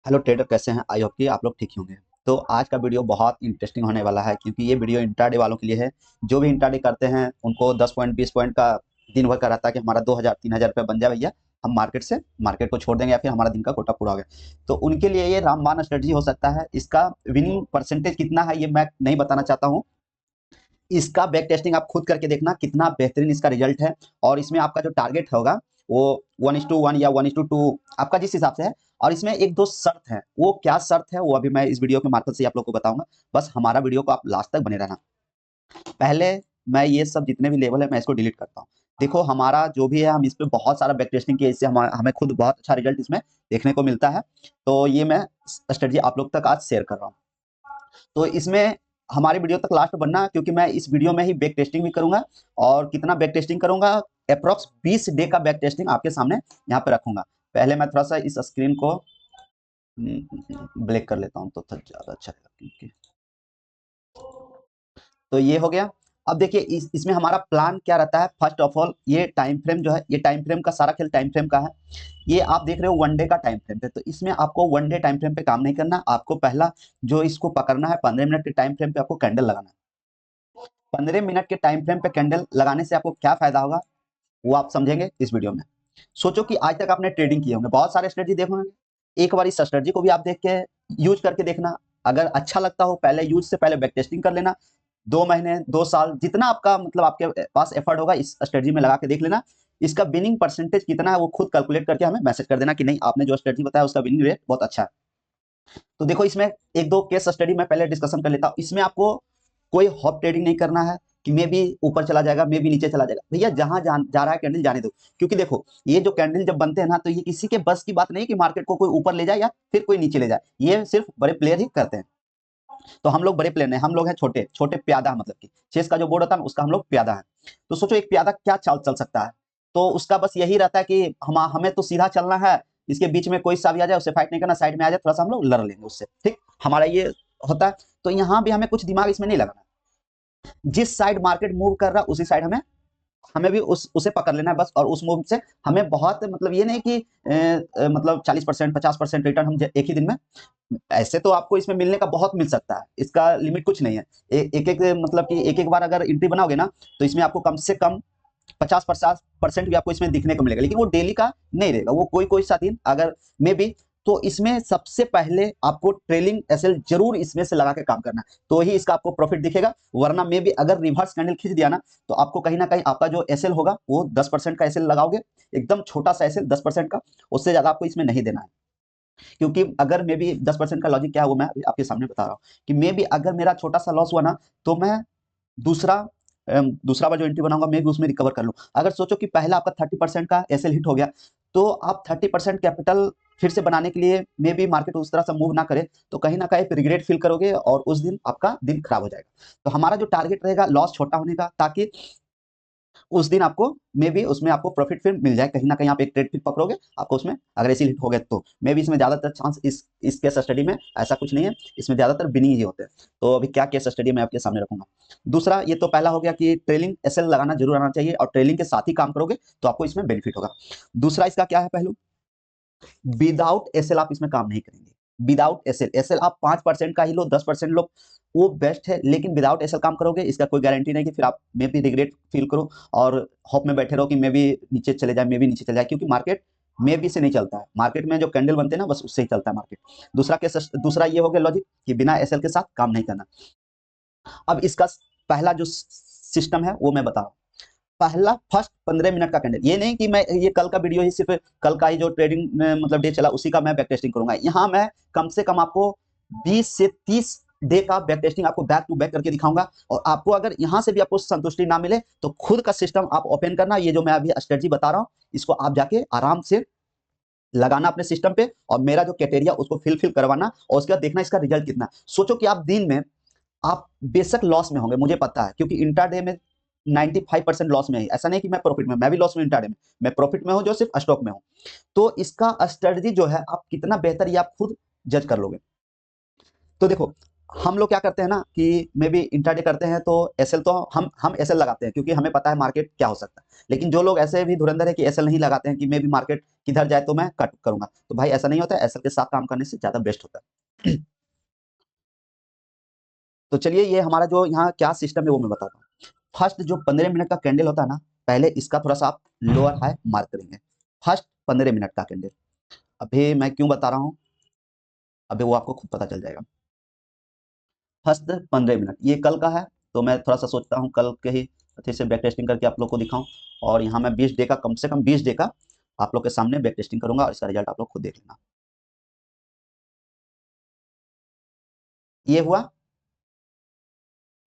Hello trader, कैसे हैं? I hope कि आप लोग ठीक ही होंगे। तो आज का वीडियो बहुत इंटरेस्टिंग होने वाला है, क्योंकि ये वीडियो इंट्राडे वालों के लिए है। जो भी इंट्राडे करते हैं उनको 10 पॉइंट 20 पॉइंट का दिन भर का रहता है कि हमारा 2000 3000 रुपये बन जाए भैया, हम मार्केट को छोड़ देंगे या फिर हमारा दिन का कोटा पूरा हो गया। तो उनके लिए ये रामबाण स्ट्रेटजी हो सकता है। इसका विनिंग परसेंटेज कितना है ये मैं नहीं बताना चाहता हूँ। इसका बैक टेस्टिंग आप खुद करके देखना कितना बेहतरीन इसका रिजल्ट है। और इसमें आपका जो टारगेट होगा वो 1:1 या 1:2 आपका जिस हिसाब से है। और इसमें एक दो शर्त है, वो क्या शर्त है वो अभी मैं इस वीडियो के मार्फत से आप लोग को बताऊंगा। बस हमारा वीडियो को आप लास्ट तक बने रहना। पहले मैं ये सब जितने भी लेवल है मैं इसको डिलीट करता हूँ। देखो, हमारा जो भी है हम इस पे बहुत सारा बैक टेस्टिंग किया, इससे हमें खुद बहुत अच्छा रिजल्ट इसमें देखने को मिलता है। तो ये मैं स्ट्रेटजी आप लोग तक आज शेयर कर रहा हूँ। तो इसमें हमारी वीडियो तक लास्ट बनना, क्योंकि मैं इस वीडियो में ही बैक टेस्टिंग भी करूंगा। और कितना बैक टेस्टिंग करूंगा, अप्रोक्स 20 डे का बैक टेस्टिंग आपके सामने यहाँ पे रखूंगा। पहले मैं थोड़ा सा इस स्क्रीन को ब्लैक कर लेता हूँ तो ज्यादा अच्छा रहेगा, क्योंकि तो ये हो गया। अब देखिए इसमें हमारा प्लान क्या रहता है। फर्स्ट ऑफ ऑल ये टाइम फ्रेम जो है, ये टाइम फ्रेम का सारा खेल टाइम फ्रेम का है। ये आप देख रहे हो वन डे का टाइम फ्रेम पे, तो इसमें आपको वन डे टाइम फ्रेम पे काम नहीं करना। आपको पहला जो इसको पकड़ना है, 15 मिनट के टाइम फ्रेम पे आपको कैंडल लगाना है। 15 मिनट के टाइम फ्रेम पे कैंडल लगाने से आपको क्या फायदा होगा वो आप समझेंगे इस वीडियो में। सोचो कि आज तक आपने ट्रेडिंग किए होंगे, बहुत सारे स्ट्रेटजी देखे होंगे। एक बार इस स्ट्रेटजी को भी आप देख के यूज करके देखना। अगर अच्छा लगता हो, पहले यूज से पहले बैक टेस्टिंग कर लेना। 2 महीने 2 साल जितना आपका मतलब आपके पास एफर्ट होगा इस स्ट्रेटजी में लगा के देख लेना। इसका विनिंग परसेंटेज कितना है वो खुद कैलकुलेट करके हमें मैसेज कर देना कि नहीं, आपने जो स्ट्रेटजी बताया उसका विनिंग रेट बहुत अच्छा है। तो देखो, इसमें एक दो केस स्टडी मैं पहले डिस्कशन कर लेता हूँ। इसमें आपको कोई हॉप ट्रेडिंग नहीं करना है कि मे भी ऊपर चला जाएगा मे भी नीचे चला जाएगा। भैया जहां जा रहा है कैंडल जाने दो। क्योंकि देखो, ये जो कैंडल जब बनते हैं ना, तो ये किसी के बस की बात नहीं है कि मार्केट को कोई ऊपर ले जाए या फिर कोई नीचे ले जाए। ये सिर्फ बड़े प्लेयर ही करते हैं। तो हम लोग बड़े प्लेयर नहीं, हम लोग हैं छोटे छोटे प्यादा, मतलब कि चेस का जो बोर्ड होता है उसका हम लोग प्यादा है। तो सोचो एक प्यादा क्या चाल चल सकता है। तो उसका बस यही रहता है कि हमें तो सीधा चलना है। इसके बीच में कोई सा भी आ जाए उससे फाइट नहीं करना, साइड में आ जाए थोड़ा सा हम लोग लड़ लेंगे उससे, ठीक। हमारा ये होता है। तो यहाँ भी हमें कुछ दिमाग इसमें नहीं लगाना। जिस साइड मार्केट मूव कर रहा है उसी साइड हमें हमें भी उसे पकड़ लेना है बस। और उस मूव से हमें बहुत मतलब ये नहीं कि मतलब 40% 50% रिटर्न हम एक ही दिन में। ऐसे तो आपको इसमें मिलने का बहुत मिल सकता है, इसका लिमिट कुछ नहीं है। एक एक मतलब कि एक एक बार अगर एंट्री बनाओगे ना, तो इसमें आपको कम से कम 50% भी आपको इसमें दिखने को मिलेगा। लेकिन वो डेली का नहीं रहेगा, वो कोई कोई सा दिन अगर मे बी। तो इसमें सबसे पहले आपको ट्रेलिंग एसएल जरूर इसमें से लगा के काम करना है, तो ही इसका आपको प्रॉफिट दिखेगा। वरना मे बी अगर रिवर्स कैंडल खींच दिया ना, तो आपको कहीं ना कहीं आपका जो एसएल होगा वो 10% का एसएल लगाओगे। एकदम छोटा सा एसएल 10% का, उससे ज्यादा आपको इसमें नहीं देना है। क्योंकि अगर मे बी 10% का लॉजिक क्या है वो मैं आपके सामने बता रहा हूँ। कि मे बी अगर मेरा छोटा सा लॉस हुआ ना, तो मैं दूसरा दूसरा बार जो एंट्री बनाऊंगा मैं भी उसमें रिकवर कर लूं। अगर सोचो कि पहला आपका 30% का एसएल हिट हो गया, तो आप 30% कैपिटल फिर से बनाने के लिए मे बी मार्केट उस तरह से मूव ना करे, तो कहीं ना कहीं रिग्रेट फील करोगे और उस दिन आपका दिन खराब हो जाएगा। तो हमारा जो टारगेट रहेगा लॉस छोटा होने का, ताकि उस दिन आपको मे बी उसमें आपको प्रॉफिट फिर मिल जाए। कहीं ना कहीं आप एक ट्रेड फिर पकड़ोगे, आपको उसमें अगर ऐसी हिट हो गए तो मे बी। इसमें ज्यादातर चांस इस केस स्टडी में ऐसा कुछ नहीं है, इसमें ज्यादातर बिनिंग ही होते हैं। तो अभी क्या केस स्टडी मैं आपके सामने रखूंगा। दूसरा, ये तो पहला हो गया कि ट्रेलिंग एसएल लगाना जरूर आना चाहिए, और ट्रेलिंग के साथ ही काम करोगे तो आपको इसमें बेनिफिट होगा। दूसरा इसका क्या है पहलू, विदाउट एसएल आप इसमें काम नहीं करेंगे। विदाउट एसएल, एसएल आप 5% का ही लो 10% लो, वो बेस्ट है। लेकिन विदाउट एसएल काम करोगे इसका कोई गारंटी नहीं कि फिर आप मे भी रिग्रेट फील करो और होप में बैठे रहो कि मे भी नीचे चले जाए मे भी नीचे चले जाए। क्योंकि मार्केट मे भी से नहीं चलता है, मार्केट में जो कैंडल बनते हैं ना बस उससे ही चलता है मार्केट। दूसरा ये हो गया लॉजिक कि बिना एसएल के साथ काम नहीं करना। अब इसका पहला जो सिस्टम है वो मैं बता रहा हूँ। पहला फर्स्ट 15 मिनट का कैंडल, ये नहीं कि मैं ये कल का वीडियो ही सिर्फ कल का ही जो ट्रेडिंग मतलब डे चला उसी का मैं बैक टेस्टिंग करूंगा। यहाँ मैं कम से कम आपको 20 से 30 डे का बैक टेस्टिंग आपको बैक टू बैक करके दिखाऊंगा। और आपको अगर यहाँ से भी आपको संतुष्टि ना मिले तो खुद का सिस्टम आप ओपन करना। ये जो मैं अभी स्ट्रेटजी बता रहा हूँ इसको आप जाके आराम से लगाना अपने सिस्टम पे, और मेरा जो क्राइटेरिया उसको फिल करवाना, और उसके बाद देखना इसका रिजल्ट कितना। सोचो कि आप दिन में आप बेशक लॉस में होंगे, मुझे पता है, क्योंकि इंट्राडे में 95% लॉस में है। ऐसा नहीं कि मैं प्रॉफिट में, मैं भी लॉस में इंट्राडे में, मैं प्रॉफिट में हूं जो सिर्फ स्टॉक में हूं। तो इसका स्ट्रेटजी जो है आप कितना बेहतर ये आप खुद जज कर लोगे। तो देखो, हम लोग क्या करते हैं ना कि मे बी इंट्राडे करते हैं तो एसएल तो हम एसएल लगाते हैं क्योंकि हमें पता है मार्केट क्या हो सकता है। लेकिन जो लोग ऐसे भी धुरंधर है कि एसएल नहीं लगाते हैं कि मे बी मार्केट किधर जाए तो मैं कट करूंगा, तो भाई ऐसा नहीं होता है, एसएल के साथ काम करने से ज्यादा बेस्ट होता है। तो चलिए ये हमारा जो यहाँ क्या सिस्टम है वो मैं बताता हूँ। फर्स्ट जो 15 मिनट का कैंडल होता है ना, पहले इसका थोड़ा सा आप लोअर हाई मार्क करेंगे। फर्स्ट 15 मिनट का कैंडल, अभी मैं क्यों बता रहा हूँ, अभी वो आपको खुद पता चल जाएगा। फर्स्ट 15 मिनट ये कल का है, तो मैं थोड़ा सा सोचता हूँ कल के ही अच्छे से बैक टेस्टिंग करके आप लोग को दिखाऊं। और यहाँ मैं 20 डे का, कम से कम 20 डे का आप लोग के सामने बैक टेस्टिंग करूंगा और इसका रिजल्ट आप लोग खुद देख लेना। ये हुआ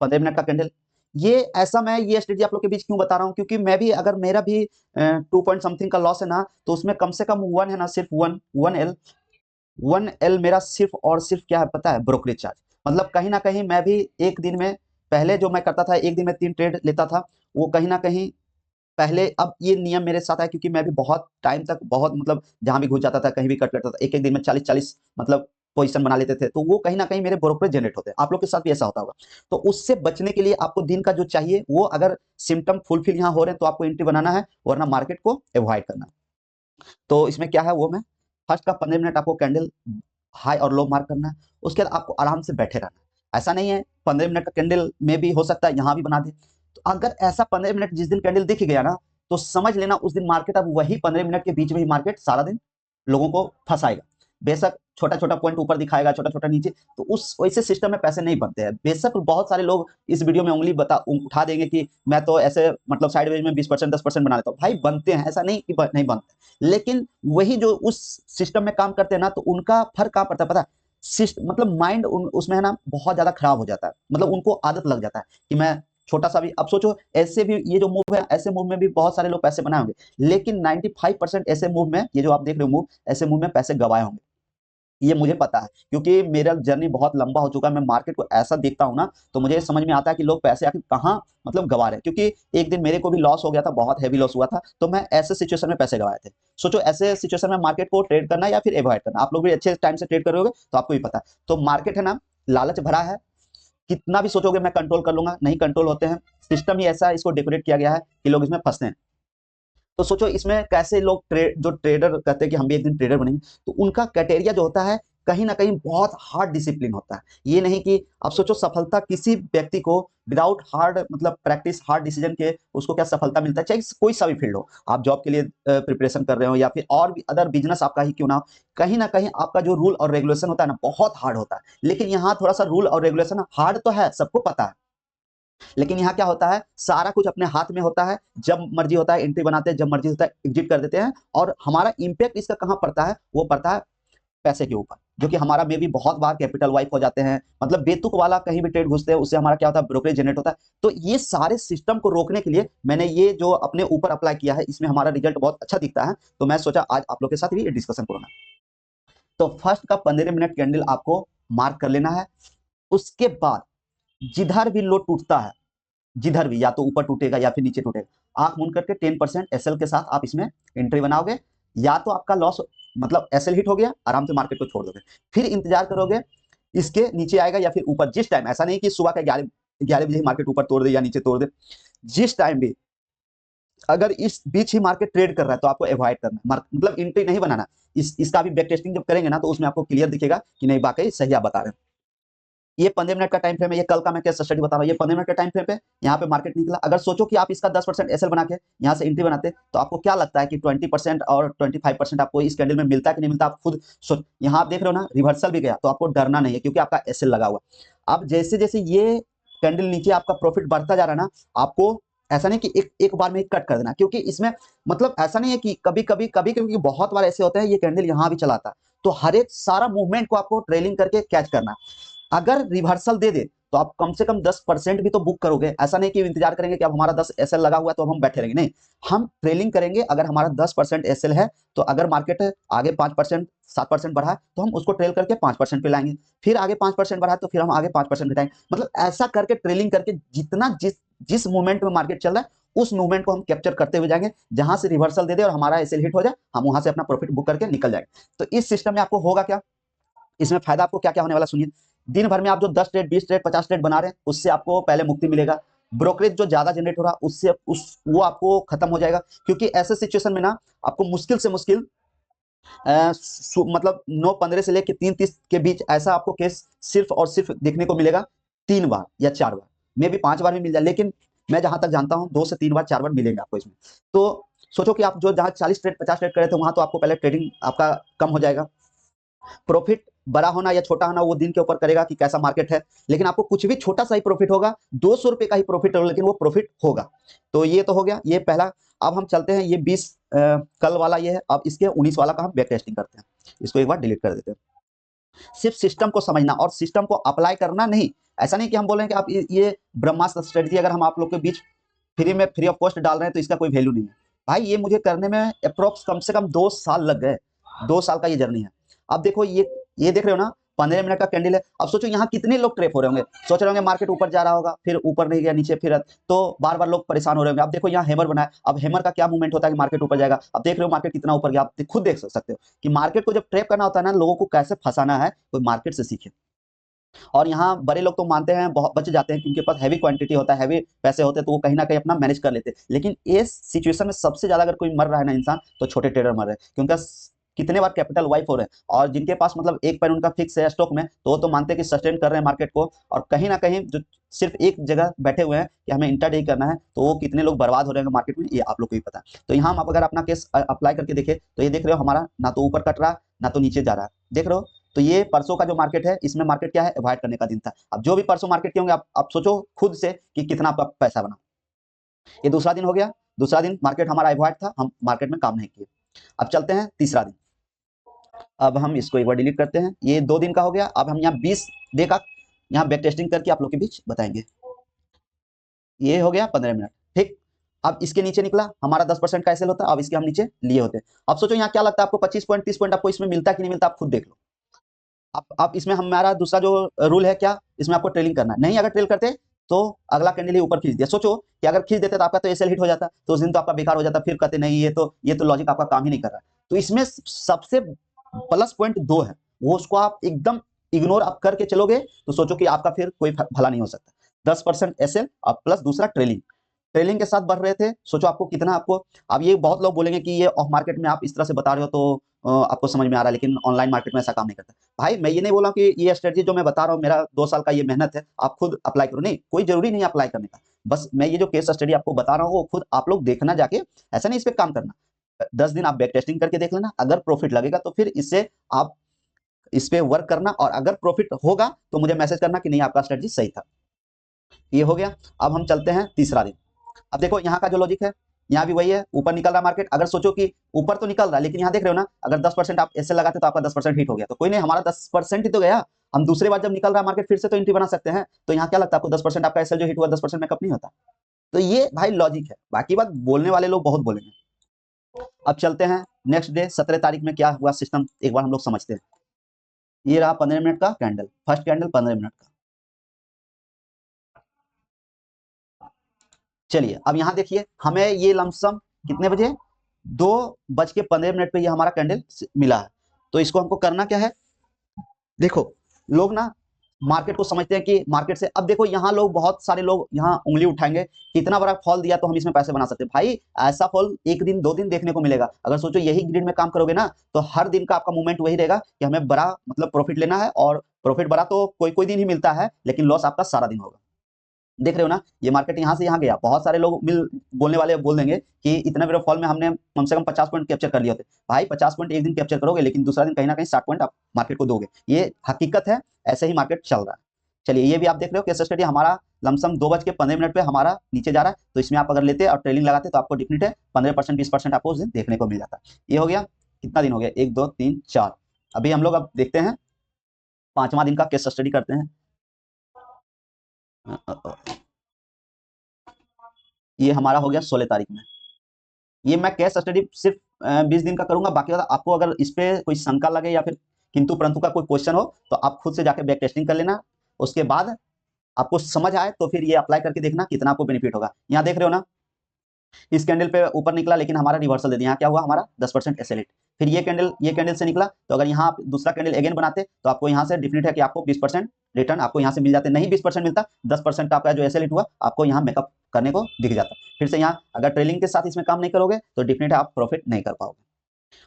15 मिनट का कैंडल। ये ऐसा मैं ये स्ट्रेटजी आप लोग के बीच क्यों बता रहा हूँ, क्योंकि मैं भी अगर मेरा भी 2 पॉइंट समथिंग का लॉस है ना, तो उसमें कम से कम वन है ना, सिर्फ वन एल मेरा सिर्फ और सिर्फ क्या है पता है, ब्रोकरेज चार्ज। मतलब कहीं ना कहीं मैं भी एक दिन में, पहले जो मैं करता था एक दिन में 3 ट्रेड लेता था, वो कहीं ना कहीं पहले, अब ये नियम मेरे साथ है क्योंकि मैं भी बहुत टाइम तक बहुत मतलब जहां भी घुस जाता था, कहीं भी कट करता था, एक एक दिन में 40-40 मतलब पोजीशन बना लेते थे, तो वो कहीं ना कहीं मेरे ब्रोकरेज जनरेट होते हैं। आप लोग के साथ भी ऐसा होता होगा। तो उससे बचने के लिए आपको दिन का जो चाहिए वो, अगर सिम्टम फुलफिल यहाँ हो रहे हैं तो आपको एंट्री बनाना है, वरना मार्केट को अवॉइड करना है। तो इसमें क्या है वो मैं फर्स्ट का 15 मिनट आपको कैंडल हाई और लो मार्क करना है, उसके बाद आपको आराम से बैठे रहना है। ऐसा नहीं है 15 मिनट का कैंडल में भी हो सकता है यहाँ भी बना दे, तो अगर ऐसा 15 मिनट जिस दिन कैंडल दिख गया ना, तो समझ लेना उस दिन मार्केट, अब वही 15 मिनट के बीच में ही मार्केट सारा दिन लोगों को फंसाएगा। बेशक छोटा छोटा पॉइंट ऊपर दिखाएगा, छोटा छोटा नीचे, तो उस वैसे सिस्टम में पैसे नहीं बनते हैं। बेशक बहुत सारे लोग इस वीडियो में उंगली उठा देंगे कि मैं तो ऐसे मतलब साइडवेज में 20% 10% बना लेता हूँ। भाई बनते हैं, ऐसा नहीं कि नहीं बनते, लेकिन वही जो उस सिस्टम में काम करते हैं ना, तो उनका फर्क कहाँ पड़ता है पता है, मतलब माइंड उसमें है ना बहुत ज्यादा खराब हो जाता है। मतलब उनको आदत लग जाता है कि मैं छोटा सा भी, अब सोचो ऐसे भी ये जो मूव है, ऐसे मूव में भी बहुत सारे लोग पैसे बनाए होंगे, लेकिन 95% ऐसे मूव में, ये जो आप देख रहे हो मूव, ऐसे मूव में पैसे गवाए होंगे। ये मुझे पता है क्योंकि मेरा जर्नी बहुत लंबा हो चुका है। मैं मार्केट को ऐसा देखता हूं ना, तो मुझे समझ में आता है कि लोग पैसे आखिर कहाँ मतलब गवा रहे हैं। क्योंकि एक दिन मेरे को भी लॉस हो गया था, बहुत हैवी लॉस हुआ था, तो मैं ऐसे सिचुएशन में पैसे गवाए थे। सोचो ऐसे सिचुएशन में मार्केट को ट्रेड करना या फिर एवॉइड करना, आप लोग भी अच्छे टाइम से ट्रेड करोगे तो आपको भी पता है। तो मार्केट है ना, लालच भरा है, कितना भी सोचोगे मैं कंट्रोल कर लूंगा, नहीं कंट्रोल होते हैं। सिस्टम ही ऐसा इसको डेकोरेट किया गया है कि लोग इसमें फंसते हैं। तो सोचो इसमें कैसे लोग जो ट्रेडर कहते हैं कि हम भी एक दिन ट्रेडर बनेंगे, तो उनका क्राइटेरिया जो होता है कहीं ना कहीं बहुत हार्ड डिसिप्लिन होता है। ये नहीं कि अब सोचो सफलता किसी व्यक्ति को विदाउट हार्ड मतलब प्रैक्टिस, हार्ड डिसीजन के उसको क्या सफलता मिलता है, चाहे कोई सा भी फील्ड हो, आप जॉब के लिए प्रिपरेशन कर रहे हो या फिर और भी अदर बिजनेस आपका ही क्यों ना हो, कहीं ना कहीं आपका जो रूल और रेगुलेशन होता है ना बहुत हार्ड होता है। लेकिन यहाँ थोड़ा सा रूल और रेगुलेशन हार्ड तो है, सबको पता है, लेकिन यहाँ क्या होता है, सारा कुछ अपने हाथ में होता है। जब मर्जी होता है एंट्री बनाते हैं, जब मर्जी होता है एग्जिट कर देते हैं। और हमारा इंपैक्ट इसका कहाँ पड़ता है, वो पड़ता है पैसे के ऊपर, जो कि हमारा में भी बहुत बार कैपिटल वाइप हो जाते हैं। मतलब बेतुक वाला कहीं भी ट्रेड घुसते हैं, उससे हमारा क्या होता है, ब्रोकरेज जनरेट होता है। तो ये सारे सिस्टम को रोकने के लिए मैंने ये जो अपने ऊपर अप्लाई किया है, इसमें हमारा रिजल्ट बहुत अच्छा दिखता है। तो मैं सोचा आज आप लोग के साथ भी ये डिस्कशन करूंगा। तो फर्स्ट का 15 मिनट कैंडल आपको मार्क कर लेना है। उसके बाद जिधर भी लो टूटता है, जिधर भी, या तो ऊपर टूटेगा या फिर नीचे टूटेगा, आंख मूंद करके 10% एसएल के साथ आप इसमें एंट्री बनाओगे। या तो आपका लॉस मतलब एसएल हिट हो गया, आराम से मार्केट को छोड़ दोगे, फिर इंतजार करोगे इसके नीचे आएगा या फिर ऊपर। जिस टाइम, ऐसा नहीं कि सुबह के 11 बजे मार्केट ऊपर तोड़ दे या नीचे तोड़ दे, जिस टाइम भी अगर इस बीच ही मार्केट ट्रेड कर रहा है तो आपको अवॉइड करना, मतलब एंट्री नहीं बनाना। इसका भी बैक टेस्टिंग जब करेंगे ना, तो उसमें आपको क्लियर दिखेगा कि नहीं वाकई सही आप बता रहे हैं। ये 15 मिनट का टाइम फ्रेम है, ये कल का मैं केस स्टडी बता रहा हूँ। ये 15 मिनट का टाइम फ्रेम पे यहाँ पे मार्केट निकला। अगर सोचो कि आप इसका 10% एसएल बना के यहाँ से एंट्री बनाते, तो आपको क्या लगता है कि 20% और 25% आपको इस कैंडल में मिलता है कि नहीं मिलता, आप खुद सोच। यहाँ आप देख रहे हो ना, रिवर्सल भी गया, तो आपको डरना नहीं है क्योंकि आपका एसएल लगा हुआ। अब जैसे जैसे ये कैंडल नीचे आपका प्रॉफिट बढ़ता जा रहा है ना, आपको ऐसा नहीं कि एक बार में कट कर देना, क्योंकि इसमें मतलब ऐसा नहीं है कि कभी कभी बहुत बार ऐसे होते हैं ये कैंडल यहाँ भी चलाता है। तो हर एक सारा मूवमेंट को आपको ट्रेलिंग करके कैच करना है। अगर रिवर्सल दे दे तो आप कम से कम 10% भी तो बुक करोगे। ऐसा नहीं कि इंतजार करेंगे कि अब हमारा 10 एसएल लगा हुआ है तो हम बैठे रहेंगे, नहीं, हम ट्रेलिंग करेंगे। अगर हमारा 10% एसएल है, तो अगर मार्केट आगे 5% 7% बढ़ा तो हम उसको ट्रेल करके 5% पे लाएंगे, फिर आगे 5% बढ़ा तो फिर हम आगे 5% घटाएंगे। मतलब ऐसा करके ट्रेलिंग करके जितना जिस जिस मूवमेंट में मार्केट चल रहा है, उस मूवमेंट को हम कैप्चर करते हुए जाएंगे। जहां से रिवर्सल दे दे और हमारा एसएल हिट हो जाए, हम वहां से अपना प्रॉफिट बुक करके निकल जाएंगे। तो इस सिस्टम में आपको होगा क्या, इसमें फायदा आपको क्या क्या होने वाला सुनिए। दिन भर में आप जो 10 ट्रेड 20 ट्रेड 50 ट्रेड बना रहे हैं उससे आपको पहले मुक्ति मिलेगा। ब्रोकरेज जो ज्यादा जनरेट हो रहा है उससे वो आपको खत्म हो जाएगा, क्योंकि ऐसे सिचुएशन में ना आपको मुश्किल से मुश्किल मतलब 9:15 से लेकर 3:30 के बीच ऐसा आपको केस सिर्फ और सिर्फ देखने को मिलेगा 3 बार या 4 बार, मे भी 5 बार भी मिल जाए, लेकिन मैं जहां तक जानता हूं 2 से 3 बार 4 बार मिलेंगे आपको इसमें। तो सोचो कि आप जो जहां 40 ट्रेड 50 ट्रेड करे थे वहां तो आपको पहले ट्रेडिंग आपका कम हो जाएगा। प्रॉफिट बड़ा होना या छोटा होना वो दिन के ऊपर करेगा कि कैसा मार्केट है, लेकिन आपको कुछ भी छोटा सा ही प्रॉफिट होगा, 200 रुपए का ही प्रॉफिट होगा, लेकिन वो प्रॉफिट होगा। तो ये तो हो गया ये पहला। अब हम चलते हैं ये 20 कल वाला ये है, अब इसके 19 वाला का हम बैक टेस्टिंग करते हैं। इसको एक बार डिलीट कर देते हैं। सिर्फ सिस्टम को समझना और सिस्टम को अप्लाई करना नहीं। ऐसा नहीं कि हम बोल रहे हैं कि आप ये ब्रह्मास्त्र स्ट्रेटजी अगर हम आप लोग के बीच फ्री में फ्री ऑफ कॉस्ट डाल रहे हैं तो इसका कोई वैल्यू नहीं है। भाई ये मुझे करने में अप्रोक्स कम से कम 2 साल लग गए, 2 साल का ये जर्नी है। अब देखो ये देख रहे हो ना 15 मिनट का कैंडल है। अब सोचो यहाँ कितने लोग ट्रेप हो रहे होंगे, सोच रहे होंगे मार्केट ऊपर जा रहा होगा, फिर ऊपर नहीं गया नीचे, फिर तो बार बार लोग परेशान हो रहे होंगे। अब देखो यहाँ हैमर बना है, अब हैमर का क्या मूवमेंट होता है कि मार्केट ऊपर जाएगा। अब देख रहे हो मार्केट कितना ऊपर गया, आप खुद देख सकते हो कि मार्केट को जब ट्रेप करना होता है ना, लोगों को कैसे फंसाना है कोई मार्केट से सीखे। और यहाँ बड़े लोग तो मानते हैं बहुत बच जाते हैं, क्योंकि पास हैवी क्वांटिटी होता है, हैवी पैसे होते हैं, तो वो कहीं ना कहीं अपना मैनेज कर लेते हैं। लेकिन इस सिचुएशन में सबसे ज्यादा अगर कोई मर रहा है ना इंसान, तो छोटे ट्रेडर मर रहे हैं, क्योंकि कितने बार कैपिटल वाइप हो रहे हैं। और जिनके पास मतलब एक पैर उनका फिक्स है स्टॉक में, तो वो तो मानते हैं कि सस्टेन कर रहे हैं मार्केट को, और कहीं ना कहीं जो सिर्फ एक जगह बैठे हुए हैं कि हमें इंट्राडे करना है, तो वो कितने लोग बर्बाद हो रहे हैं मार्केट में, ये आप लोग को ही पता है। तो यहाँ हम अगर अपना केस अप्लाई करके देखें तो ये देख रहे हो हमारा ना तो ऊपर कट रहा ना तो नीचे जा रहा है, देख रहे हो। तो ये परसों का जो मार्केट है, इसमें मार्केट क्या है, अवॉइड करने का दिन था। अब जो भी परसों मार्केट के होंगे आप सोचो खुद से कि कितना आपका पैसा बना। ये दूसरा दिन हो गया, दूसरा दिन मार्केट हमारा अवॉइड था, हम मार्केट में काम नहीं किए। अब चलते हैं तीसरा दिन। अब हम इसको एक बार डिलीट करते हैं, ये 2 दिन का हो गया। अब हम यहाँ 20 डे का यहाँ बैक टेस्टिंग करके आप लोग के बीच बताएंगे। ये हो गया 15 मिनट, ठीक। अब इसके नीचे निकला हमारा 10% का एसएल होता है, अब इसके हम नीचे लिए होते हैं। अब सोचो यहाँ क्या लगता है आपको 25 पॉइंट 30 पॉइंट आपको इसमें मिलता है कि नहीं मिलता, आप खुद देख लो। अब इसमें हमारा दूसरा जो रूल है क्या, इसमें आपको ट्रेलिंग करना है। नहीं अगर ट्रेल करते तो अगला कैंडल ही ऊपर खींच दिया, सोचो कि अगर खींच देते तो आपका तो एसएल हिट हो जाता, तो उस दिन तो आपका बेकार हो जाता, फिर कहते नहीं ये तो लॉजिक आपका काम ही नहीं कर रहा। तो इसमें सबसे प्लस पॉइंट 2 है, वो उसको आप एकदम इग्नोर आप करके चलोगे तो सोचो कि आपका फिर कोई भला नहीं हो सकता। 10% एसएल और प्लस दूसरा ट्रेलिंग, ट्रेलिंग के साथ बढ़ रहे थे, सोचो आपको कितना आपको। अब ये बहुत लोग बोलेंगे कि ये ऑफ मार्केट में आप इस तरह से बता रहे हो तो आपको समझ में आ रहा है, लेकिन ऑनलाइन मार्केट में ऐसा काम नहीं करता। भाई मैं ये नहीं बोला कि ये स्ट्रेटजी जो मैं बता रहा हूँ मेरा 2 साल का ये मेहनत है आप खुद अप्लाई करो, नहीं कोई जरूरी नहीं अप्लाई करने का। बस मैं ये जो केस स्टडी आपको बता रहा हूँ वो खुद आप लोग देखना जाके, ऐसा नहीं इस पे काम करना। 10 दिन आप बैक टेस्टिंग करके देख लेना, अगर प्रॉफिट लगेगा तो फिर इससे आप इस पे वर्क करना, और अगर प्रॉफिट होगा तो मुझे मैसेज करना कि नहीं आपका स्ट्रेटजी सही था। ये हो गया। अब हम चलते हैं तीसरा दिन। अब देखो यहाँ का जो लॉजिक है, यहाँ भी वही है, ऊपर निकल रहा मार्केट। अगर सोचो कि ऊपर तो निकल रहा है, लेकिन यहाँ देख रहे हो ना, अगर 10% आप ऐसे लगाते तो आपका 10% हिट हो गया, तो कोई नहीं, हमारा 10% ही तो गया। हम दूसरी बार जब निकल रहा मार्केट फिर से तो एंट्री बना सकते हैं। तो यहाँ क्या लगता है आपको 10% आपका एसएल जो हिट हुआ 10% मेकअप नहीं होता। तो ये भाई लॉजिक है, बाकी बात बोलने वाले लोग बहुत बोलेंगे। अब चलते हैं नेक्स्ट डे 17 तारीख में क्या हुआ सिस्टम एक बार हम लोग समझते हैं। ये रहा 15 मिनट का कैंडल, फर्स्ट कैंडल 15 मिनट का। चलिए अब यहाँ देखिए हमें ये लमसम कितने बजे 2:15 पे ये हमारा कैंडल मिला है। तो इसको हमको करना क्या है, देखो लोग ना मार्केट को समझते हैं कि मार्केट से, अब देखो यहाँ लोग बहुत सारे लोग यहाँ उंगली उठाएंगे कि इतना बड़ा फॉल दिया तो हम इसमें पैसे बना सकते हैं। भाई ऐसा फॉल एक दिन 2 दिन देखने को मिलेगा। अगर सोचो यही ग्रिड में काम करोगे ना तो हर दिन का आपका मूवमेंट वही रहेगा कि हमें बड़ा मतलब प्रॉफिट लेना है, और प्रॉफिट बड़ा तो कोई कोई दिन ही मिलता है, लेकिन लॉस आपका सारा दिन होगा। देख रहे हो ना ये मार्केट यहाँ से यहाँ गया, बहुत सारे लोग बोलने वाले बोल देंगे कि इतना बड़े फॉल में हमने कम से कम 50 पॉइंट कैप्चर कर लिए होते। भाई 50 पॉइंट एक दिन कैप्चर करोगे, लेकिन दूसरा दिन कहीं ना कहीं 60 पॉइंट आप मार्केट को दोगे, ये हकीकत है, ऐसे ही मार्केट चल रहा है। चलिए ये भी आप देख रहे हो केस स्टडी, हमारा लमसम 2:15 पे हमारा नीचे जा रहा है। तो इसमें आप अगर लेते और ट्रेलिंग लगाते तो आपको डिफिनिट है 15% 20% आपको उस दिन देखने को मिल जाता। ये हो गया, कितना दिन हो गया, 1 2 3 4। अभी हम लोग अब देखते हैं 5वां दिन का केस स्टडी करते हैं। ये हमारा हो गया 16 तारीख में। ये मैं केस स्टडी सिर्फ 20 दिन का करूंगा, बाकी आपको अगर इस पे कोई शंका लगे या फिर किंतु परंतु का कोई क्वेश्चन हो तो आप खुद से जाके बैक टेस्टिंग कर लेना। उसके बाद आपको समझ आए तो फिर ये अप्लाई करके देखना कितना आपको बेनिफिट होगा। यहाँ देख रहे हो ना इस कैंडल पे ऊपर निकला, लेकिन हमारा रिवर्सल दे दिया। यहाँ क्या हुआ, हमारा 10% एसएल हिट। फिर ये कैंडल से निकला, तो अगर यहाँ आप दूसरा कैंडल अगेन बनाते तो आपको यहाँ से डिफिनेट है कि आपको 20% रिटर्न आपको यहाँ से मिल जाते, नहीं 20% मिलता, 10% का आपका जो एसएल हिट हुआ आपको यहाँ मेकअप करने को दिख जाता। फिर से यहाँ अगर ट्रेलिंग के साथ इसमें काम नहीं करोगे तो डिफिनेट है आप प्रॉफिट नहीं कर पाओगे।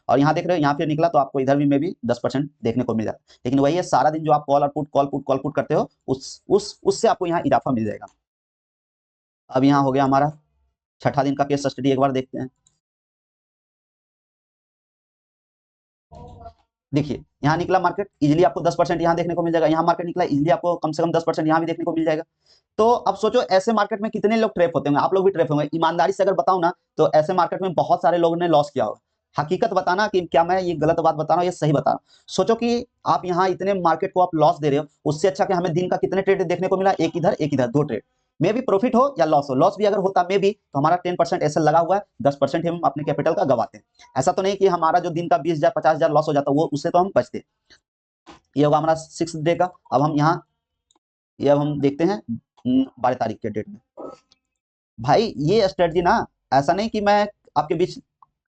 और यहाँ देख रहे हो यहाँ फिर निकला तो आपको इधर भी में भी 10% देखने को मिल जाता है। लेकिन वही है, सारा दिन जो आप कॉल और put call put call put करते हो उससे आपको यहाँ इजाफा मिल जाएगा। अब यहाँ हो गया हमारा छठा दिन का केस स्टडी, एक बार देखते हैं। देखिए यहाँ निकला मार्केट, इजीली आपको 10% यहाँ देखने को मिल जाएगा, यहाँ मार्केट निकला इजीली आपको कम से कम 10% यहाँ भी देखने को मिल जाएगा। तो अब सोचो ऐसे मार्केट में कितने लोग ट्रैप होते होंगे, आप लोग भी ट्रैप होंगे। ईमानदारी से अगर बताऊं ना तो ऐसे मार्केट में बहुत सारे लोगों ने लॉस किया होगा। हकीकत बताना कि क्या मैं ये गलत बात बता रहा हूँ, ये सही बता रहा हूँ। सोचो कि आप यहाँ इतने मार्केट को आप लॉस दे रहे हो, उससे अच्छा कि हमें दिन का कितने ट्रेड देखने को मिला, एक इधर 2 ट्रेड में भी प्रॉफिट हो या लॉस हो, लॉस भी अगर होता में भी तो हमारा 10% एसएल लगा हुआ है, 10% हम अपने कैपिटल का गवाते हैं। ऐसा तो नहीं कि हमारा जो दिन का 20,000 50,000 लॉस हो जाता, वो उससे तो हम बचते। ये होगा हमारा 6th डे का। अब हम यहाँ ये अब हम देखते हैं 12 तारीख के डेट में। भाई ये स्ट्रेटजी ना ऐसा नहीं कि मैं आपके बीच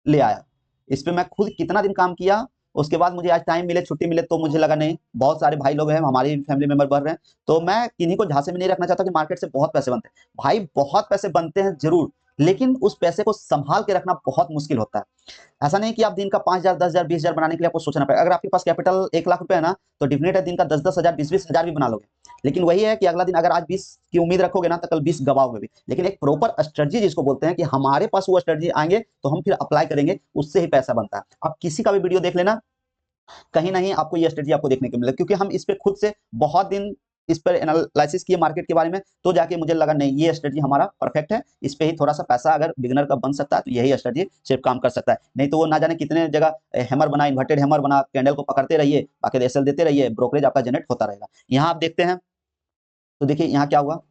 ले आया, इस पे मैं खुद कितना दिन काम किया, उसके बाद मुझे आज टाइम मिले छुट्टी मिले तो मुझे लगा नहीं, बहुत सारे भाई लोग हैं हमारे फैमिली मेंबर बढ़ रहे हैं, तो मैं किन्हीं को झांसे में नहीं रखना चाहता कि मार्केट से बहुत पैसे बनते हैं। भाई बहुत पैसे बनते हैं जरूर, लेकिन उस पैसे को संभाल के रखना बहुत मुश्किल होता है। ऐसा नहीं कि आप दिन का 5,000 10,000 20,000 बनाने के लिए आपको सोचना पड़ेगा। अगर आपके पास कैपिटल 1 लाख रुपए है ना तो डिफिनेट है दिन का 10,000 20,000 भी बना लोगे। लेकिन वही है कि अगला दिन अगर आज 20 की उम्मीद रखोगे ना तो कल 20 गवाओगे भी। लेकिन एक प्रॉपर स्ट्रेटजी जिसको बोलते हैं कि हमारे पास वो स्ट्रेटजी आएंगे तो हम फिर अप्लाई करेंगे, उससे ही पैसा बनता है। आप किसी का भी वीडियो देख लेना, कहीं नहीं आपको ये स्ट्रेटजी आपको देखने को मिलेगा, क्योंकि हम इस पे खुद से बहुत दिन इस पर एनालिसिस किए मार्केट के बारे में, तो जाके मुझे लगा नहीं ये स्ट्रेटजी हमारा परफेक्ट है, इस पे ही थोड़ा सा पैसा अगर बिगिनर का बन सकता है तो यही स्ट्रेटजी सिर्फ काम कर सकता है। नहीं तो वो ना जाने कितने जगह हैमर बना, इन्वर्टेड हैमर बना, कैंडल को पकड़ते रहिए, बाकी एसएल देते रहिए, ब्रोकरेज आपका जनरेट होता रहेगा। यहाँ आप देखते हैं तो देखिए यहाँ क्या हुआ,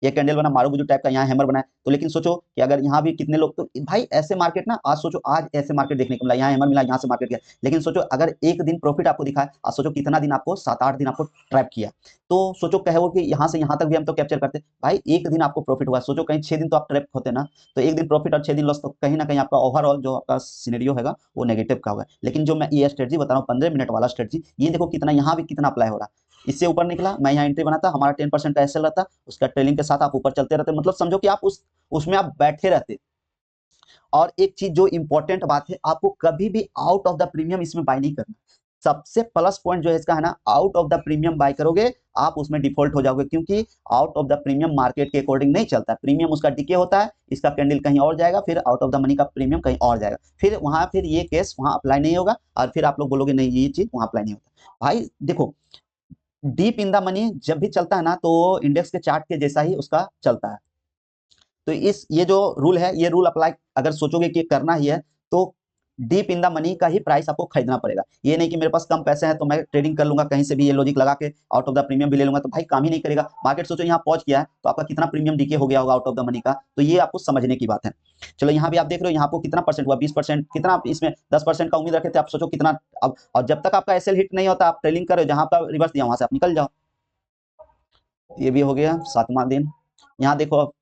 ये कैंडल बना मारूबुजू टाइप का, यहाँ हैमर बना है। तो लेकिन सोचो कि अगर यहाँ भी कितने लोग, तो भाई ऐसे मार्केट ना आज सोचो आज ऐसे मार्केट देखने को मिला, यहाँ हैमर मिला, यहाँ से मार्केट गया। लेकिन सोचो अगर एक दिन प्रॉफिट आपको दिखा है, आज सोचो कितना दिन आपको 7-8 दिन आपको ट्रैप किया, तो सोचो कहो कि यहाँ से यहाँ तक भी हम तो कैप्चर करते। भाई एक दिन आपको प्रॉफिट हुआ, सोचो कहीं 6 दिन तो आप ट्रैप होते ना, तो एक दिन प्रॉफिट और 6 दिन लॉस, तो कहीं ना कहीं आपका ओवरऑल जो आपका सिनेरियो हैगा वो नेगेटिव का होगा। लेकिन जो मैं ये स्ट्रेटजी बता रहा हूँ 15 मिनट वाला स्ट्रेटजी, ये देखो कितना यहाँ भी कितना अप्लाई हो रहा है। इससे ऊपर निकला, मैं यहाँ एंट्री बनाता, हमारा 10% का एसएल रहता, उसका ट्रेलिंग के साथ आप ऊपर चलते रहते, मतलब समझो कि आप उसमें आप बैठे रहते। और एक चीज जो इंपॉर्टेंट बात है, आपको कभी भी आउट ऑफ द प्रीमियम इसमें बाय नहीं करना। सबसे प्लस पॉइंट जो है इसका है ना, out of the premium bye करोगे आप उसमें डिफॉल्ट हो जाओगे, क्योंकि out of the premium market के अकॉर्डिंग नहीं चलता। प्रीमियम उसका डिके होता है, इसका कैंडल कहीं और जाएगा, फिर आउट ऑफ द मनी का प्रीमियम कहीं और जाएगा, फिर ये केस वहां अप्लाई नहीं होगा, और फिर आप लोग बोलोगे नहीं ये चीज वहां अप्लाई नहीं होता। भाई देखो डीप इन द मनी जब भी चलता है ना तो इंडेक्स के चार्ट के जैसा ही उसका चलता है। तो ये जो रूल है, ये रूल अप्लाई अगर सोचोगे कि करना ही है तो डीप इन द मनी का ही प्राइस आपको खरीदना पड़ेगा। ये नहीं कि मेरे पास कम पैसे हैं तो मैं ट्रेडिंग कर लूंगा कहीं से भी, ये लॉजिक लगा के आउट ऑफ द प्रीमियम भी ले लूंगा, तो भाई काम ही नहीं करेगा। मार्केट सोचो यहाँ पहुंच किया है तो आपका कितना प्रीमियम डीके हो गया होगा आउट ऑफ द मनी का, तो ये आपको समझने की बात है। चलो यहाँ भी आप देख रहे हो यहाँ आपको कितना परसेंट हुआ, 20%, कितना आप इसमें 10% का उम्मीद रखे थे, आप सोचो कितना। अब और जब तक आपका एसएल हिट नहीं होता आप ट्रेलिंग करो, जहां पर रिवर्स दिया वहां से आप निकल जाओ। ये भी हो गया 7वां दिन। यहाँ देखो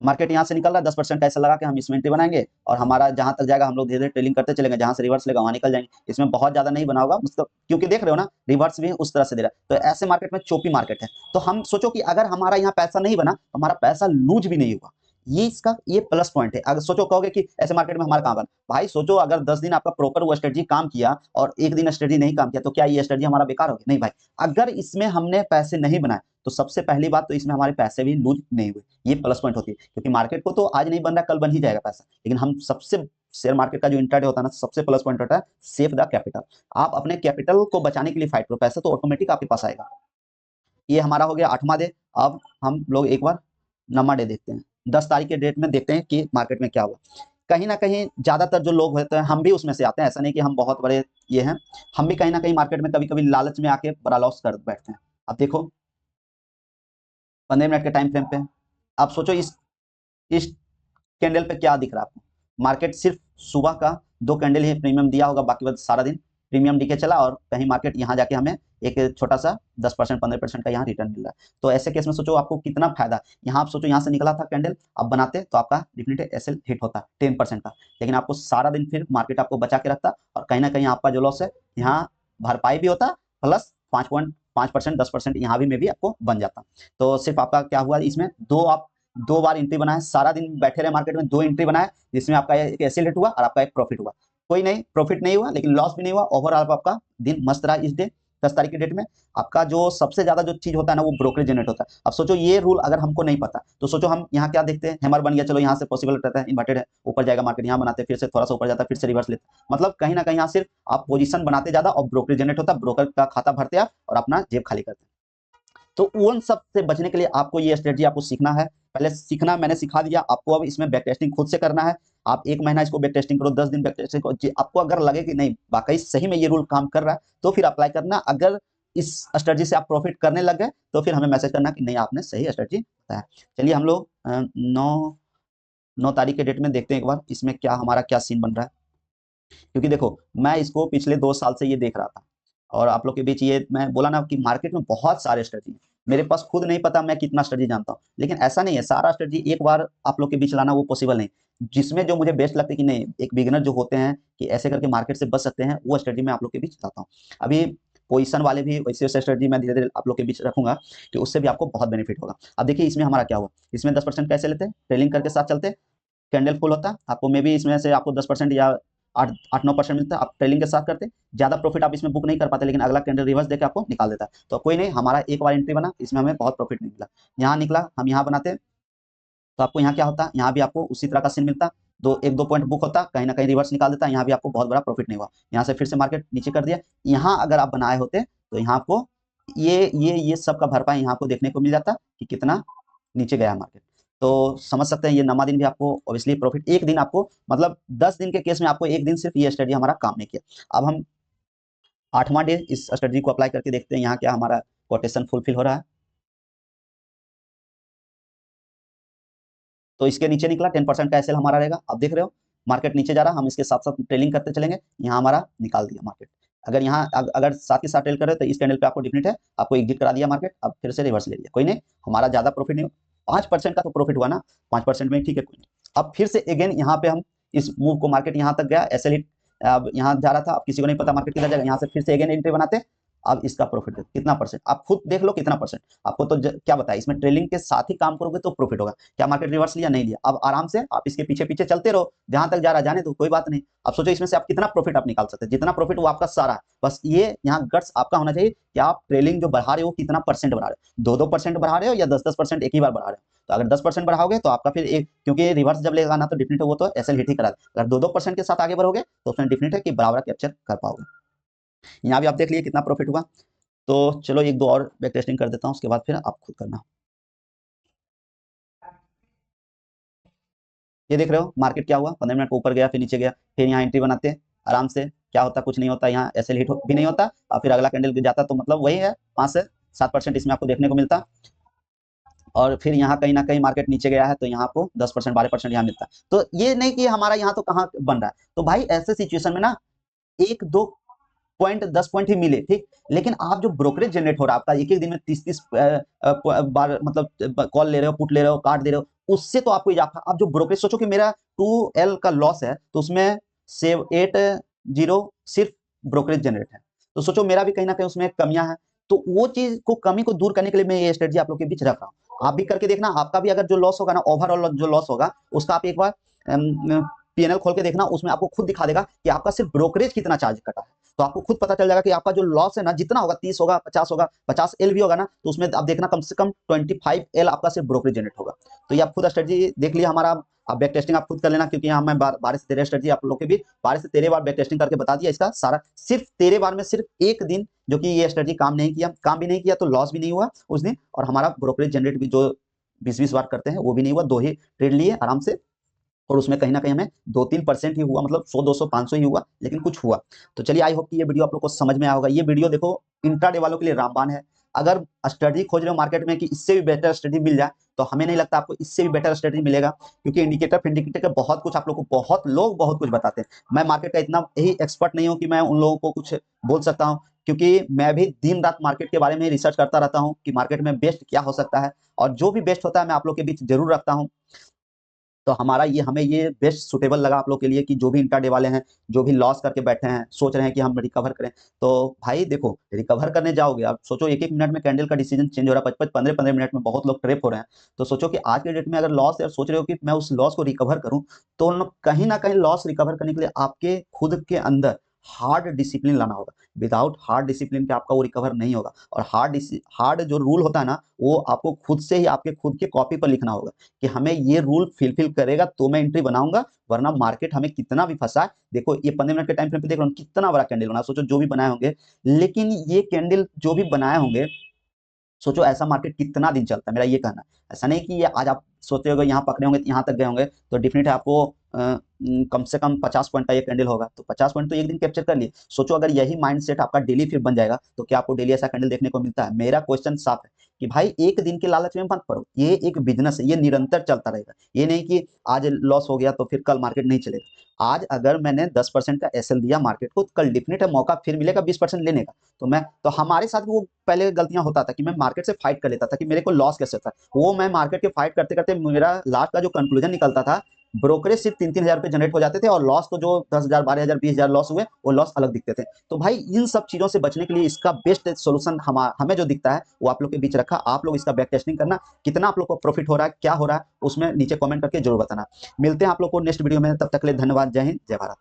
मार्केट यहाँ से निकल रहा है, 10% का ऐसा लगा कि हम इसमें एंट्री बनाएंगे और हमारा जहां तक जाएगा हम लोग धीरे धीरे ट्रेलिंग करते चलेंगे, जहां से रिवर्स लेगा वहां निकल जाएंगे। इसमें बहुत ज्यादा नहीं बना होगा मतलब, क्योंकि देख रहे हो ना रिवर्स भी उस तरह से दे रहा है। तो ऐसे मार्केट में चोपी मार्केट है, तो हम सोचो कि अगर हमारा यहाँ पैसा नहीं बना तो हमारा पैसा लूज भी नहीं हुआ, ये इसका ये प्लस पॉइंट है। अगर सोचो कहोगे कि ऐसे मार्केट में हमारा काम बना, भाई सोचो अगर 10 दिन आपका प्रॉपर वो स्ट्रेटजी काम किया और एक दिन स्ट्रेटजी नहीं काम किया तो क्या ये स्ट्रेटजी हमारा बेकार हो गया? नहीं भाई, अगर इसमें हमने पैसे नहीं बनाए तो सबसे पहली बात तो इसमें हमारे पैसे भी लूज नहीं हुए, ये प्लस पॉइंट होती है। क्योंकि मार्केट को तो आज नहीं बन रहा कल बन ही जाएगा पैसा, लेकिन हम सबसे शेयर मार्केट का जो इंट्राडे होता है ना, सबसे प्लस पॉइंट होता है सेव द कैपिटल। आप अपने कैपिटल को बचाने के लिए फाइट करो, पैसा तो ऑटोमेटिक आपके पास आएगा। ये हमारा हो गया 8वां डे। अब हम लोग एक बार 9वां डे देखते हैं, 10 तारीख के डेट में देखते हैं कि मार्केट में क्या हुआ। कहीं ना कहीं ज्यादातर जो लोग होते हैं, हम भी उसमें से आते हैं, ऐसा नहीं कि हम बहुत बड़े ये हैं, हम भी कहीं ना कहीं मार्केट में कभी कभी लालच में आके बड़ा लॉस कर बैठते हैं। अब देखो 15 मिनट के टाइम फ्रेम पे आप सोचो इस कैंडल पे क्या दिख रहा है आपको, मार्केट सिर्फ सुबह का 2 कैंडल ही प्रीमियम दिया होगा, बाकी बाद सारा दिन प्रीमियम डीके चला और कहीं मार्केट यहाँ जाके हमें एक छोटा सा 10% 15% का यहाँ रिटर्न मिल रहा है। तो ऐसे केस में सोचो आपको कितना फायदा। यहाँ आप सोचो यहाँ से निकला था कैंडल, आप बनाते तो आपका डेफिनेटली एसएल हिट होता 10% का, लेकिन आपको सारा दिन फिर मार्केट आपको बचा के रखता और कहीं ना कहीं आपका जो लॉस है यहाँ भरपाई भी होता, प्लस 5.5% 10% यहाँ भी में भी आपको बन जाता। तो सिर्फ आपका क्या हुआ इसमें, दो बार एंट्री बनाए, सारा दिन बैठे रहे मार्केट में, 2 एंट्री बनाए जिसमें आपका एक एसएल हिट हुआ और आपका एक प्रॉफिट हुआ। कोई नहीं, प्रॉफिट नहीं हुआ लेकिन लॉस भी नहीं हुआ, ओवरऑल आपका दिन मस्त रहा। इस डे 10 तारीख की डेट में आपका जो सबसे ज्यादा जो चीज होता है ना वो ब्रोकरेज जनरेट होता है। अब सोचो ये रूल अगर हमको नहीं पता तो सोचो हम यहाँ क्या देखते हैं, हैमर बन गया, चलो यहाँ से पॉसिबल रहता है, इन्वर्टेड है, ऊपर जाएगा मार्केट, यहाँ बनाते फिर से थोड़ा सा ऊपर जाता फिर से रिवर्स लेते, मतलब कहीं ना कहीं यहाँ सिर्फ आप पोजीशन बनाते ज्यादा और ब्रोकरेज जनरेट होता, ब्रोकर का खाता भरते आप और अपना जेब खाली करते हैं। तो उन सब से बचने के लिए आपको ये स्ट्रेटजी आपको सीखना है। पहले सीखना मैंने सिखा दिया आपको, अब इसमें बैक टेस्टिंग खुद से करना है। आप 1 महीना इसको बैक टेस्टिंग करो, 10 दिन बैक टेस्टिंग करो, आपको अगर लगे कि नहीं वाकई सही में ये रूल काम कर रहा है तो फिर अप्लाई करना। अगर इस स्ट्रेटजी से आप प्रॉफिट करने लग गए तो फिर हमें मैसेज करना कि नहीं आपने सही स्ट्रेटजी बताया। चलिए हम लोग 9 तारीख के डेट में देखते हैं एक बार इसमें क्या हमारा क्या सीन बन रहा है। क्योंकि देखो मैं इसको पिछले 2 साल से ये देख रहा था और आप लोग के बीच ये मैं बोला ना कि मार्केट में बहुत सारे स्ट्रेटजी, मेरे पास खुद नहीं पता मैं कितना स्ट्रेटजी जानता हूँ, लेकिन ऐसा नहीं है सारा स्ट्रेटजी एक बार आप लोग के बीच लाना वो पॉसिबल नहीं। जिसमें जो मुझे बेस्ट लगता है कि नहीं एक बिगिनर जो होते हैं कि ऐसे करके मार्केट से बच सकते हैं, वो स्ट्रेटजी मैं आप लोग के बीच लाता हूँ। अभी पोजीशन वाले भी वैसे वैसे स्ट्रेटजी मैं धीरे धीरे आप लोग के बीच रखूंगा कि उससे भी आपको बहुत बेनिफिट होगा। अब देखिए इसमें हमारा क्या हुआ, इसमें 10% कैसे लेते हैं, ट्रेलिंग करके साथ चलते, कैंडल फुल होता आपको मे भी इसमें से आपको 10% या 8-9% मिलता है, आप ट्रेलिंग के साथ करते ज्यादा प्रॉफिट आप इसमें बुक नहीं कर पाते, लेकिन अगला कैंडल रिवर्स देकर आपको निकाल देता है। तो कोई नहीं, हमारा एक बार एंट्री बना इसमें हमें बहुत प्रॉफिट नहीं मिला, यहाँ निकला हम यहाँ बनाते तो आपको यहाँ क्या होता, यहाँ भी आपको उसी तरह का सीन मिलता, 1-2 पॉइंट बुक होता, कहीं ना कहीं रिवर्स निकाल देता, यहाँ भी आपको बहुत बड़ा प्रॉफिट नहीं हुआ, यहाँ से फिर से मार्केट नीचे कर दिया। यहाँ अगर आप बनाए होते तो यहाँ आपको ये सब का भरपाई यहाँ आपको देखने को मिल जाता कि कितना नीचे गया मार्केट। तो समझ सकते हैं ये 9वां दिन भी आपको ऑब्वियसली प्रॉफिट, एक दिन आपको मतलब 10 दिन के केस में आपको एक दिन सिर्फ ये स्ट्रेटजी हमारा काम नहीं किया। अब हम 8वां डे इस स्ट्रेटजी को अप्लाई करके देखते हैं यहाँ क्या हमारा कोटेशन फुलफिल हो रहा है। तो इसके नीचे निकला 10% का एसएल हमारा रहेगा, आप देख रहे हो मार्केट नीचे जा रहा, हम इसके साथ साथ ट्रेलिंग करते चलेंगे, यहाँ हमारा निकाल दिया मार्केट। अगर यहाँ अगर साथ के साथ ट्रेल कर रहे हो तो इस कैंडल पे आपको डिफिनिट है आपको एग्जिट करा दिया मार्केट, अब फिर से रिवर्स ले लिया, कोई नहीं हमारा ज्यादा प्रॉफिट नहीं, 5% का तो प्रॉफिट हुआ ना, 5% में ठीक है कोई नहीं। अब फिर से अगेन यहाँ पे हम इस मूव को मार्केट यहाँ तक गया एसएल हिट, अब यहाँ जा रहा था, अब किसी को नहीं पता मार्केट किधर जाएगा, यहाँ से फिर से अगेन एंट्री बनाते, अब इसका प्रॉफिट कितना परसेंट आप खुद देख लो कितना परसेंट आपको, तो क्या बताया इसमें ट्रेलिंग के साथ ही काम करोगे तो प्रॉफिट होगा। क्या मार्केट रिवर्स लिया, नहीं लिया, अब आराम से आप इसके पीछे पीछे चलते रहो, जहां तक जा रहा जाने दो कोई बात नहीं। अब सोचो इसमें से आप कितना प्रॉफिट आप निकाल सकते हैं, जितना प्रॉफिट वो आपका सारा है, बस ये यहाँ गट्स आपका होना चाहिए कि आप ट्रेलिंग जो बढ़ा रहे हो कितना परसेंट बढ़ा रहे हो, 2-2% बढ़ा रहे हो या 10-10% एक ही बार बढ़ा रहे हो। तो अगर 10% बढ़ाओगे तो आपका फिर एक, क्योंकि रिवर्स जब लेगा ना तो डिफिनिट वो तो एसएल हिट ही करा, अगर 2-2% के साथ आगे बढ़ोगे तो उसमें डिफिनिट है कि बराबर कैप्चर कर पाओगे। यहाँ भी आप देख लिए कितना प्रॉफिट हुआ। तो चलो 1-2 और बैक टेस्टिंग कर देता हूँ, उसके बाद फिर आप खुद करना। ये देख रहे हो मार्केट क्या हुआ, 15 मिनट को ऊपर गया फिर नीचे गया, फिर यहाँ एंट्री बनाते हैं आराम से, क्या होता कुछ नहीं होता, यहाँ एसएल हिट भी नहीं होता और फिर अगला कैंडल गिर जाता, तो मतलब वही है 5 से 7% इसमें आपको देखने को मिलता। और फिर यहाँ कहीं ना कहीं मार्केट नीचे गया है तो यहाँ आपको 10% 12% यहाँ मिलता। तो ये नहीं कि हमारा यहाँ तो कहाँ बन रहा है, तो भाई ऐसे सिचुएशन में ना 1-2 पॉइंट 10 पॉइंट ही मिले ठीक, लेकिन आप जो ब्रोकरेज जनरेट हो रहा है आपका एक एक दिन में 30-30 बार मतलब कॉल ले रहे हो, पुट ले रहे हो, कार्ड दे रहे हो, उससे तो आपको इजाफा। आप जो ब्रोकरेज सोचो कि मेरा 2L का लॉस है तो उसमें 780 सिर्फ ब्रोकरेज जनरेट है, तो सोचो मेरा भी कहीं ना कहीं उसमें कमियां हैं, तो वो चीज को कमी को दूर करने के लिए मैं ये स्ट्रेटजी आप लोग के बीच रख रहा हूँ। आप भी करके देखना, आपका भी अगर जो लॉस होगा ना ओवरऑल जो लॉस होगा उसका आप एक बार पीएनएल खोल के देखना, उसमें आपको खुद दिखा देगा कि आपका सिर्फ ब्रोकरेज कितना चार्ज कटा है, तो आपको खुद पता चल जाएगा कि आपका जो लॉस है ना जितना होगा 30 होगा 50 होगा 50L भी होगा ना, तो उसमें आप देखना कम से कम 25L आपका सिर्फ ब्रोकरेज जनरेट होगा। तो ये आप खुद स्ट्रेटजी देख लिया हमारा, आप बैक टेस्टिंग आप खुद कर लेना, क्योंकि यहाँ मैं 12 से 13 स्ट्रेटजी आप लोग के भी 12 से 13 बार बैक टेस्टिंग करके बता दिया इसका सारा, सिर्फ 13 बार में सिर्फ एक दिन जो कि ये स्ट्रेटजी काम नहीं किया, काम भी नहीं किया तो लॉस भी नहीं हुआ उस दिन, और हमारा ब्रोकरेज जनरेट भी जो 20-20 बार करते हैं वो भी नहीं हुआ, 2 ही ट्रेड लिए आराम से, और उसमें कहीं ना कहीं हमें 2-3% ही हुआ, मतलब 100-200-500 ही हुआ लेकिन कुछ हुआ। तो चलिए आई होप कि ये वीडियो आप लोग को समझ में आया होगा। ये वीडियो देखो इंट्राडे वालों के लिए रामबाण है, अगर स्टडी खोज रहे हो मार्केट में कि इससे भी बेटर स्टडी मिल जाए तो हमें नहीं लगता आपको इससे भी बेटर स्टडी मिलेगा, क्योंकि इंडिकेटर का बहुत कुछ आप लोग को बहुत लोग बहुत कुछ बताते हैं, मैं मार्केट का इतना यही एक्सपर्ट नहीं हूँ कि मैं उन लोगों को कुछ बोल सकता हूँ। क्योंकि मैं भी दिन रात मार्केट के बारे में रिसर्च करता रहता हूँ कि मार्केट में बेस्ट क्या हो सकता है, और जो भी बेस्ट होता है मैं आप लोग के बीच जरूर रखता हूँ। तो हमारा ये हमें ये बेस्ट सूटेबल लगा आप लोग के लिए कि जो भी इंट्राडे वाले हैं, जो भी लॉस करके बैठे हैं, सोच रहे हैं कि हम रिकवर करें, तो भाई देखो रिकवर करने जाओगे आप सोचो एक एक मिनट में कैंडल का डिसीजन चेंज हो रहा है, 55-15 मिनट में बहुत लोग ट्रैप हो रहे हैं। तो सोचो कि आज के डेट में अगर लॉस है, सोच रहे हो कि मैं उस लॉस को रिकवर करूं, तो कहीं ना कहीं लॉस रिकवर करने के लिए आपके खुद के अंदर हार्ड डिसिप्लिन लाना होगा। विदाउट हार्ड डिसिप्लिन के आपका वो रिकवर नहीं होगा। और हार्ड जो रूल होता है ना, वो आपको खुद से ही आपके खुद के कॉपी पर लिखना होगा कि हमें ये रूल फिलफिल करेगा तो मैं एंट्री बनाऊंगा, वरना मार्केट हमें कितना भी फंसाए। देखो ये 15 मिनट के टाइम फ्रेम पे देख रहा हूँ कितना बड़ा कैंडल बना, सोचो जो भी बनाए होंगे, लेकिन ये कैंडल जो भी बनाए होंगे, सोचो ऐसा मार्केट कितना दिन चलता है, मेरा ये कहना है। ऐसा नहीं कि ये आज आप सोचते हो यहाँ पकड़े होंगे यहाँ तक गए होंगे, तो डिफिनेट है आपको कम से कम 50 पॉइंट का ये कैंडल होगा, तो 50 पॉइंट तो एक दिन कैप्चर कर लिए। सोचो अगर यही माइंडसेट आपका डेली फिर बन जाएगा, तो क्या आपको डेली ऐसा कैंडल देखने को मिलता है? मेरा क्वेश्चन साफ है कि भाई एक दिन के लालच में मत पड़ो, ये एक बिजनेस है, ये निरंतर चलता रहेगा। ये नहीं कि आज लॉस हो गया तो फिर कल मार्केट नहीं चलेगा। आज अगर मैंने 10% का एसएल दिया मार्केट को, तो कल डिफिनेट है मौका फिर मिलेगा 20% लेने का। तो हमारे साथ वो पहले गलतियां होता था कि मैं मार्केट से फाइट कर लेता था कि मेरे को लॉस कैसे होता है, वो मैं मार्केट के फाइट करते करते मेरा लास्ट का जो कंक्लूजन निकलता था, ब्रोकरेज सिर्फ 3-3 हजार रुपए जनरेट हो जाते थे, और लॉस तो जो 10 हजार 12 हजार 20 हजार लॉस हुए, वो लॉस अलग दिखते थे। तो भाई इन सब चीजों से बचने के लिए इसका बेस्ट सोल्यूशन हमें जो दिखता है वो आप लोग के बीच रखा। आप लोग इसका बैक टेस्टिंग करना, कितना आप लोग को प्रॉफिट हो रहा है, क्या हो रहा है, उसमें नीचे कमेंट करके जरूर बताना। मिलते हैं आप लोग को नेक्स्ट वीडियो में, तब तक के लिए धन्यवाद। जय हिंद, जय भारत।